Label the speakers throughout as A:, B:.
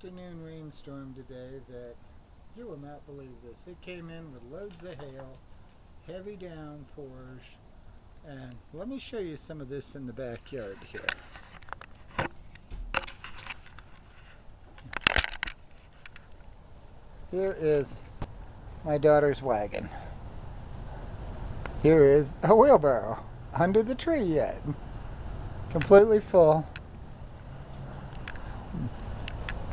A: afternoon rainstorm today that you will not believe this. It came in with loads of hail, heavy downpours, and let me show you some of this in the backyard here. Here is my daughter's wagon. Here is a wheelbarrow under the tree yet, completely full.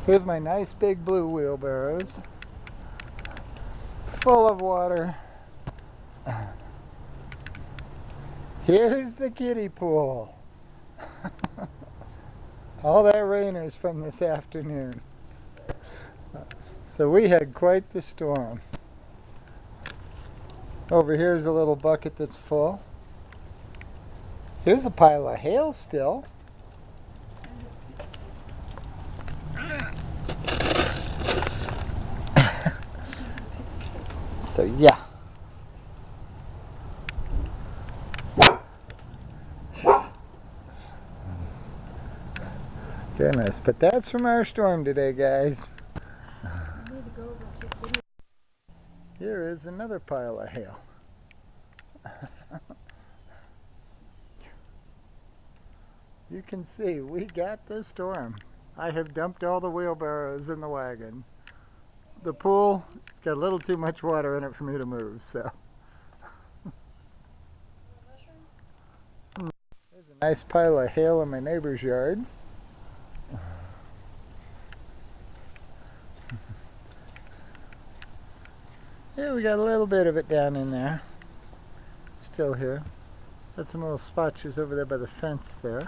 A: Here's my nice big blue wheelbarrows, full of water. Here's the kiddie pool. All that rain is from this afternoon. So we had quite the storm. Over here's a little bucket that's full. Here's a pile of hail still. So yeah. Goodness, but that's from our storm today, guys. Here is another pile of hail. You can see we got the storm. I have dumped all the wheelbarrows in the wagon. The pool, it's got a little too much water in it for me to move, so. There's a nice pile of hail in my neighbor's yard. Yeah, we got a little bit of it down in there. Still here. Got some little spotches over there by the fence there.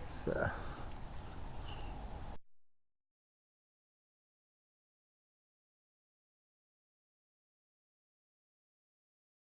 A: So.